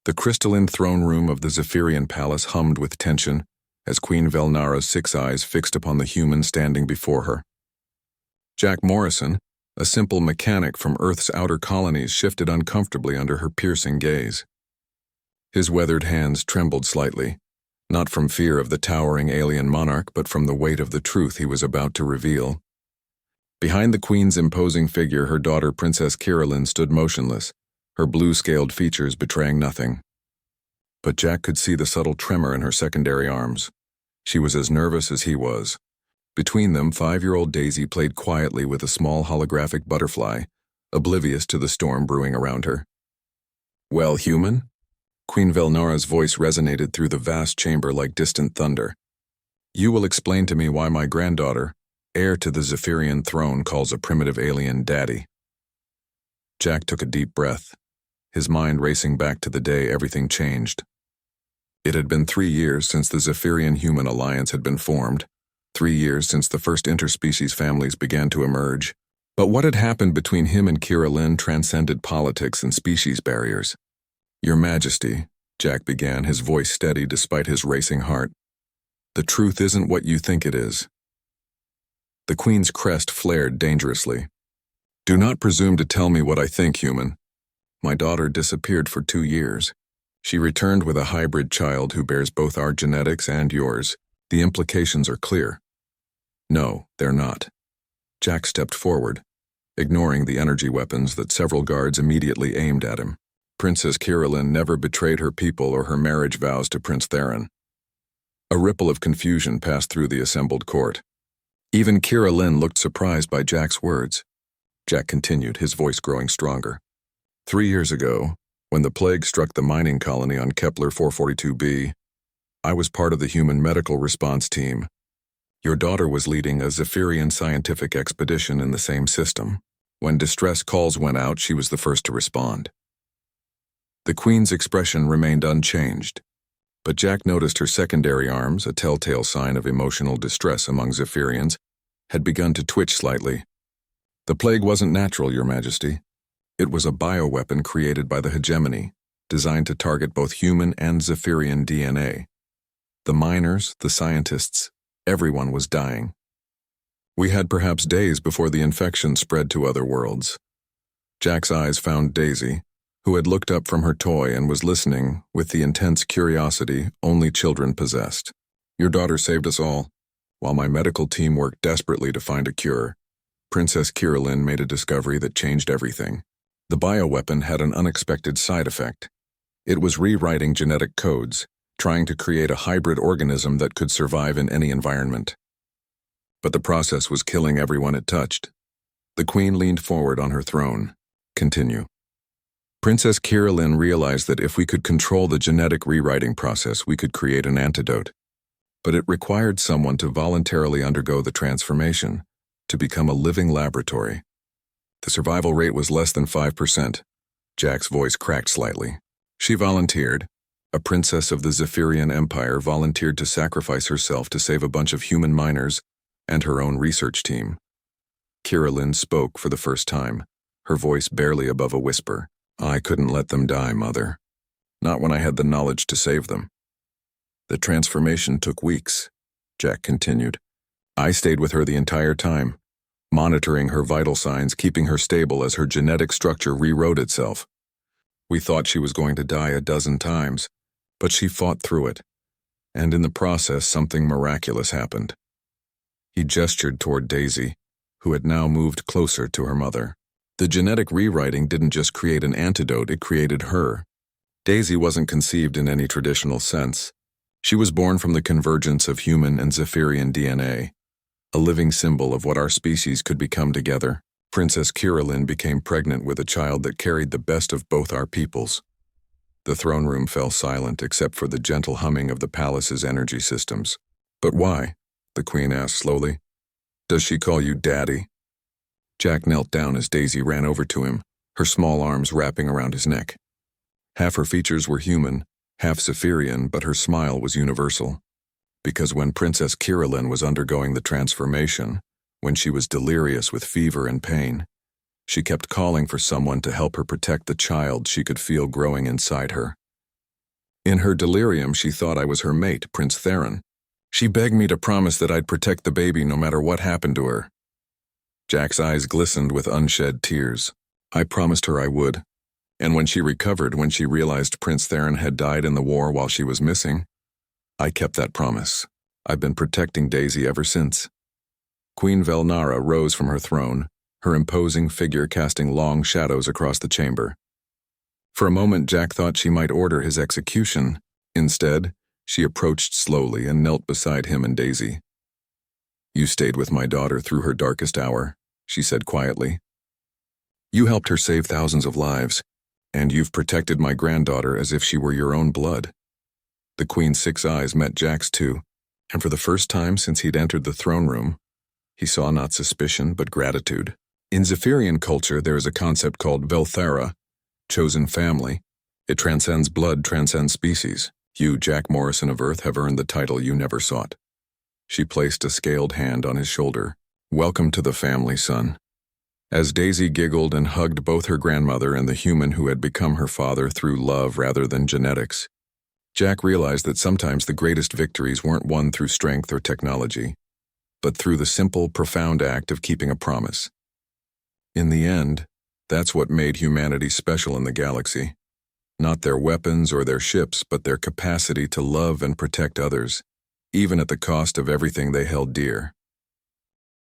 The crystalline throne room of the Zephyrian palace hummed with tension as Queen Velnara's 6 eyes fixed upon the human standing before her. Jack Morrison, a simple mechanic from Earth's outer colonies, shifted uncomfortably under her piercing gaze. His weathered hands trembled slightly, not from fear of the towering alien monarch, but from the weight of the truth he was about to reveal. Behind the queen's imposing figure, her daughter Princess Kiralyn stood motionless, her blue-scaled features betraying nothing. But Jack could see the subtle tremor in her secondary arms. She was as nervous as he was. Between them, 5-year-old Daisy played quietly with a small holographic butterfly, oblivious to the storm brewing around her. "Well, human?" Queen Velnara's voice resonated through the vast chamber like distant thunder. "You will explain to me why my granddaughter, heir to the Zephyrian throne, calls a primitive alien daddy." Jack took a deep breath, his mind racing back to the day everything changed. It had been 3 years since the Zephyrian-human alliance had been formed, 3 years since the first interspecies families began to emerge. But what had happened between him and Kiralyn transcended politics and species barriers. "Your Majesty," Jack began, his voice steady despite his racing heart, "the truth isn't what you think it is." The Queen's crest flared dangerously. "Do not presume to tell me what I think, human. My daughter disappeared for 2 years. She returned with a hybrid child who bears both our genetics and yours. The implications are clear." "No, they're not." Jack stepped forward, ignoring the energy weapons that several guards immediately aimed at him. Princess Kiralyn never betrayed her people or her marriage vows to Prince Theron. A ripple of confusion passed through the assembled court. Even Kiralyn looked surprised by Jack's words. Jack continued, his voice growing stronger. 3 years ago, when the plague struck the mining colony on Kepler 442b, I was part of the human medical response team. Your daughter was leading a Zephyrian scientific expedition in the same system. When distress calls went out, she was the first to respond. The Queen's expression remained unchanged, but Jack noticed her secondary arms, a telltale sign of emotional distress among Zephyrians, had begun to twitch slightly. "The plague wasn't natural, Your Majesty. It was a bioweapon created by the hegemony, designed to target both human and Zephyrian DNA. The miners, the scientists, everyone was dying. We had perhaps days before the infection spread to other worlds." Jack's eyes found Daisy, who had looked up from her toy and was listening with the intense curiosity only children possessed. "Your daughter saved us all. While my medical team worked desperately to find a cure, Princess Kiralyn made a discovery that changed everything. The bioweapon had an unexpected side effect. It was rewriting genetic codes, trying to create a hybrid organism that could survive in any environment. But the process was killing everyone it touched." The Queen leaned forward on her throne. "Continue." "Princess Kiralyn realized that if we could control the genetic rewriting process, we could create an antidote. But it required someone to voluntarily undergo the transformation, to become a living laboratory. The survival rate was less than 5%. Jack's voice cracked slightly. "She volunteered. A princess of the Zephyrian Empire volunteered to sacrifice herself to save a bunch of human miners and her own research team." Kiralyn spoke for the first time, her voice barely above a whisper. "I couldn't let them die, Mother. Not when I had the knowledge to save them." "The transformation took weeks," Jack continued. "I stayed with her the entire time, monitoring her vital signs, keeping her stable as her genetic structure rewrote itself. We thought she was going to die a dozen times, but she fought through it, and in the process something miraculous happened." He gestured toward Daisy, who had now moved closer to her mother. "The genetic rewriting didn't just create an antidote, it created her. Daisy wasn't conceived in any traditional sense. She was born from the convergence of human and Zephyrian DNA, a living symbol of what our species could become together. Princess Kiralyn became pregnant with a child that carried the best of both our peoples." The throne room fell silent except for the gentle humming of the palace's energy systems. "But why?" the Queen asked slowly. "Does she call you Daddy?" Jack knelt down as Daisy ran over to him, her small arms wrapping around his neck. Half her features were human, half Zephyrian, but her smile was universal. Because when Princess Kiralyn was undergoing the transformation, when she was delirious with fever and pain, she kept calling for someone to help her protect the child she could feel growing inside her. In her delirium, she thought I was her mate, Prince Theron. She begged me to promise that I'd protect the baby no matter what happened to her. Jack's eyes glistened with unshed tears. I promised her I would. And when she recovered, when she realized Prince Theron had died in the war while she was missing, I kept that promise. I've been protecting Daisy ever since. Queen Velnara rose from her throne, her imposing figure casting long shadows across the chamber. For a moment, Jack thought she might order his execution. Instead, she approached slowly and knelt beside him and Daisy. "You stayed with my daughter through her darkest hour," she said quietly. "You helped her save thousands of lives, and you've protected my granddaughter as if she were your own blood." The Queen's 6 eyes met Jack's 2, and for the first time since he'd entered the throne room, he saw not suspicion but gratitude. In Zephyrian culture, there is a concept called Velthara, chosen family. It transcends blood, transcends species. You, Jack Morrison of Earth, have earned the title you never sought. She placed a scaled hand on his shoulder. "Welcome to the family, son." As Daisy giggled and hugged both her grandmother and the human who had become her father through love rather than genetics, Jack realized that sometimes the greatest victories weren't won through strength or technology, but through the simple, profound act of keeping a promise. In the end, that's what made humanity special in the galaxy. Not their weapons or their ships, but their capacity to love and protect others, even at the cost of everything they held dear.